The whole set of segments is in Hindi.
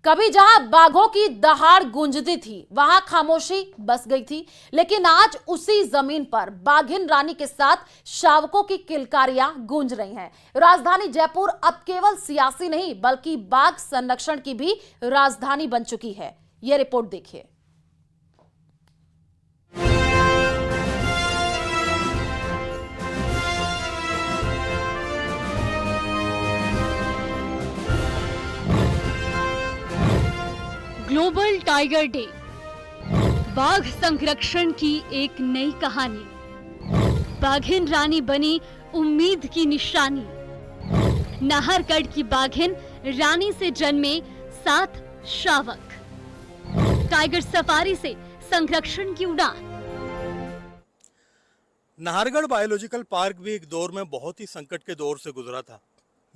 कभी जहां बाघों की दहाड़ गूंजती थी वहां खामोशी बस गई थी, लेकिन आज उसी जमीन पर बाघिन रानी के साथ शावकों की किलकारियां गूंज रही हैं। राजधानी जयपुर अब केवल सियासी नहीं बल्कि बाघ संरक्षण की भी राजधानी बन चुकी है। यह रिपोर्ट देखिए। ग्लोबल टाइगर डे, बाघ संरक्षण की एक नई कहानी। बाघिन रानी बनी उम्मीद की निशानी। नाहरगढ़ की बाघिन रानी से जन्मे 7 शावक। टाइगर सफारी से संरक्षण की उड़ान। नाहरगढ़ बायोलॉजिकल पार्क भी एक दौर में बहुत ही संकट के दौर से गुजरा था।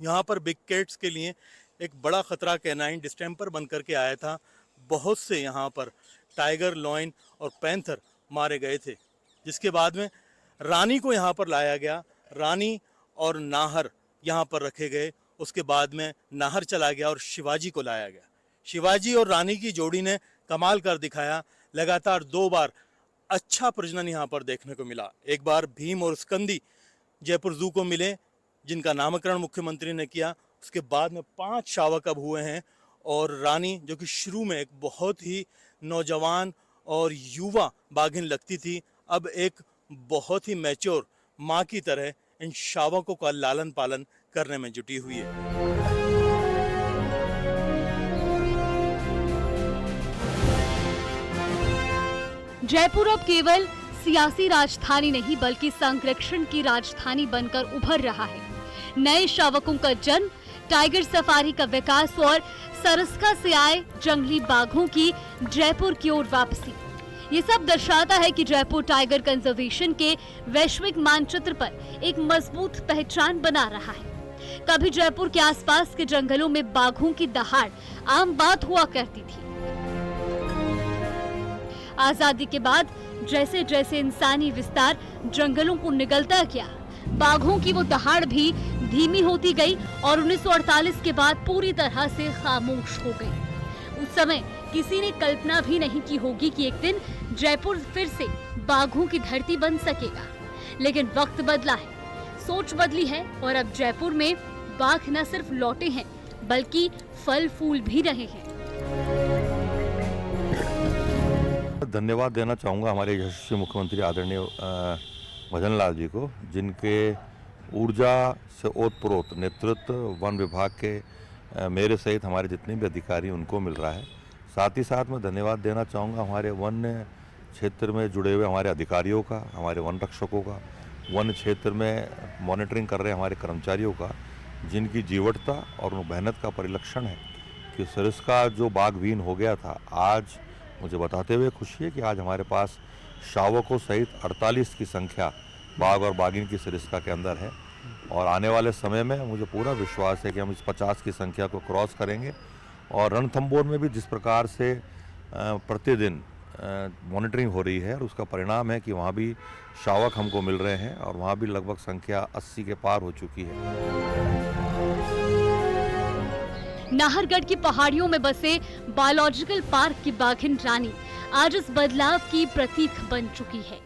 यहाँ पर बिग कैट्स के लिए एक बड़ा खतरा कैनाइन डिस्टेंपर बनकर के आया था। बहुत से यहाँ पर टाइगर, लॉयन और पैंथर मारे गए थे, जिसके बाद में रानी को यहाँ पर लाया गया। रानी और नाहर यहाँ पर रखे गए। उसके बाद में नाहर चला गया और शिवाजी को लाया गया। शिवाजी और रानी की जोड़ी ने कमाल कर दिखाया। लगातार 2 बार अच्छा प्रजनन यहाँ पर देखने को मिला। एक बार भीम और स्कंदी जयपुर जू को मिले, जिनका नामकरण मुख्यमंत्री ने किया। उसके बाद में 5 शावक अब हुए हैं और रानी, जो कि शुरू में एक बहुत ही नौजवान और युवा बाघिन लगती थी, अब एक बहुत ही मैच्योर माँ की तरह इन शावकों का लालन पालन करने में जुटी हुई है। जयपुर अब केवल सियासी राजधानी नहीं बल्कि संरक्षण की राजधानी बनकर उभर रहा है। नए शावकों का जन्म, टाइगर सफारी का विकास और सरस्का से आए जंगली बाघों की जयपुर की ओर वापसी, ये सब दर्शाता है कि जयपुर टाइगर कंजर्वेशन के वैश्विक मानचित्र पर एक मजबूत पहचान बना रहा है। कभी जयपुर के आसपास के जंगलों में बाघों की दहाड़ आम बात हुआ करती थी। आजादी के बाद जैसे जैसे इंसानी विस्तार जंगलों को निगलता गया, बाघों की वो दहाड़ भी धीमी होती गई और 1948 के बाद पूरी तरह से खामोश हो गई। उस समय किसी ने कल्पना भी नहीं की होगी कि एक दिन जयपुर फिर से बाघों की धरती बन सकेगा। लेकिन वक्त बदला है, सोच बदली है और अब जयपुर में बाघ न सिर्फ लौटे हैं बल्कि फल फूल भी रहे हैं। धन्यवाद देना चाहूँगा हमारे यशस्वी मुख्यमंत्री आदरणीय भजन लाल जी को, जिनके ऊर्जा से ओतप्रोत नेतृत्व वन विभाग के मेरे सहित हमारे जितने भी अधिकारी उनको मिल रहा है। साथ ही साथ मैं धन्यवाद देना चाहूँगा हमारे वन क्षेत्र में जुड़े हुए हमारे अधिकारियों का, हमारे वन रक्षकों का, वन क्षेत्र में मॉनिटरिंग कर रहे हमारे कर्मचारियों का, जिनकी जीवटता और मेहनत का परिलक्षण है कि सरिस्का जो बाघवीन हो गया था, आज मुझे बताते हुए खुशी है कि आज हमारे पास शावकों सहित 48 की संख्या बाघ और बाघिन की सरिस्का के अंदर है। और आने वाले समय में मुझे पूरा विश्वास है कि हम इस 50 की संख्या को क्रॉस करेंगे। और रणथंभौर में भी जिस प्रकार से प्रतिदिन मॉनिटरिंग हो रही है, और उसका परिणाम है कि वहाँ भी शावक हमको मिल रहे हैं और वहाँ भी लगभग संख्या 80 के पार हो चुकी है। नाहरगढ़ की पहाड़ियों में बसे बायोलॉजिकल पार्क की बाघिन रानी आज इस बदलाव की प्रतीक बन चुकी है।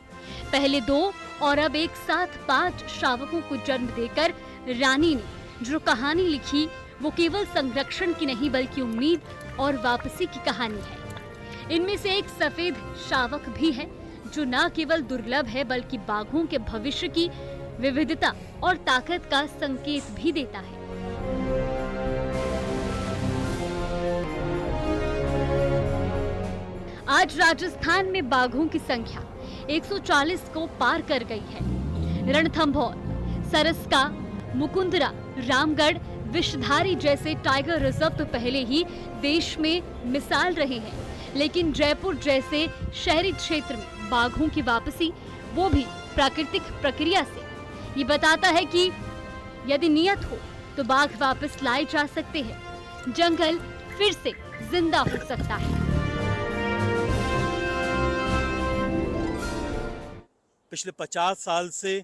पहले 2 और अब एक साथ 5 शावकों को जन्म देकर रानी ने जो कहानी लिखी वो केवल संरक्षण की नहीं बल्कि उम्मीद और वापसी की कहानी है। इनमें से एक सफेद शावक भी है जो न केवल दुर्लभ है बल्कि बाघों के भविष्य की विविधता और ताकत का संकेत भी देता है। आज राजस्थान में बाघों की संख्या 140 को पार कर गई है। रणथंभौर, सरस्का, मुकुंदरा, रामगढ़, विषधारी जैसे टाइगर रिजर्व तो पहले ही देश में मिसाल रहे हैं, लेकिन जयपुर जैसे शहरी क्षेत्र में बाघों की वापसी, वो भी प्राकृतिक प्रक्रिया से, ये बताता है कि यदि नियत हो तो बाघ वापस लाए जा सकते हैं। जंगल फिर से जिंदा हो सकता है। पिछले 50 साल से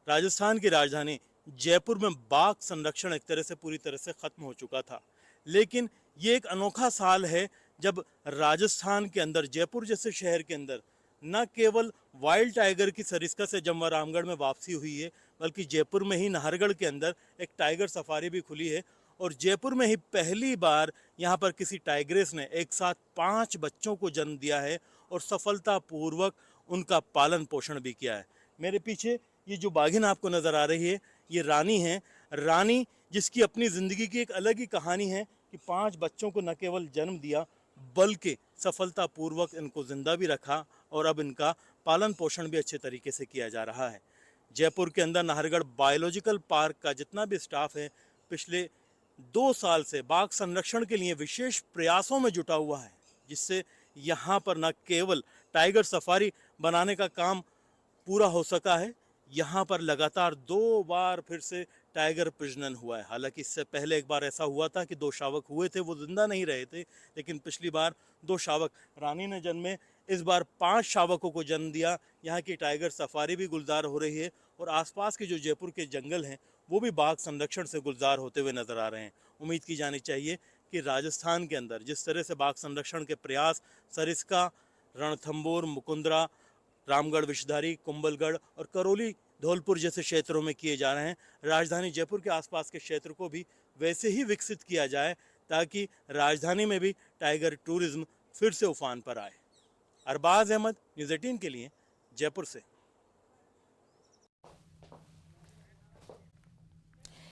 राजस्थान की राजधानी जयपुर में बाघ संरक्षण एक तरह से पूरी तरह से खत्म हो चुका था, लेकिन ये एक अनोखा साल है जब राजस्थान के अंदर, जयपुर जैसे शहर के अंदर, न केवल वाइल्ड टाइगर की सरिस्का से जमवा रामगढ़ में वापसी हुई है, बल्कि जयपुर में ही नाहरगढ़ के अंदर एक टाइगर सफारी भी खुली है। और जयपुर में ही पहली बार यहाँ पर किसी टाइग्रेस ने एक साथ 5 बच्चों को जन्म दिया है और सफलतापूर्वक उनका पालन पोषण भी किया है। मेरे पीछे ये जो बाघिन आपको नज़र आ रही है, ये रानी है। रानी जिसकी अपनी ज़िंदगी की एक अलग ही कहानी है कि 5 बच्चों को न केवल जन्म दिया, बल्कि सफलतापूर्वक इनको जिंदा भी रखा और अब इनका पालन पोषण भी अच्छे तरीके से किया जा रहा है। जयपुर के अंदर नाहरगढ़ बायोलॉजिकल पार्क का जितना भी स्टाफ है, पिछले 2 साल से बाघ संरक्षण के लिए विशेष प्रयासों में जुटा हुआ है, जिससे यहाँ पर न केवल टाइगर सफारी बनाने का काम पूरा हो सका है, यहाँ पर लगातार 2 बार फिर से टाइगर प्रजनन हुआ है। हालांकि इससे पहले एक बार ऐसा हुआ था कि 2 शावक हुए थे, वो जिंदा नहीं रहे थे, लेकिन पिछली बार 2 शावक रानी ने जन्मे, इस बार 5 शावकों को जन्म दिया। यहाँ की टाइगर सफारी भी गुलजार हो रही है और आसपास के जो जयपुर के जंगल हैं वो भी बाघ संरक्षण से गुलजार होते हुए नजर आ रहे हैं। उम्मीद की जानी चाहिए कि राजस्थान के अंदर जिस तरह से बाघ संरक्षण के प्रयास सरिस्का, रणथंभौर, मुकुंदरा, रामगढ़, विषधारी, कुंभलगढ़ और करौली, धौलपुर जैसे क्षेत्रों में किए जा रहे हैं, राजधानी जयपुर के आसपास के क्षेत्र को भी वैसे ही विकसित किया जाए ताकि राजधानी में भी टाइगर टूरिज्म फिर से उफान पर आए। अरबाज अहमद, न्यूज़ 18 के लिए जयपुर से।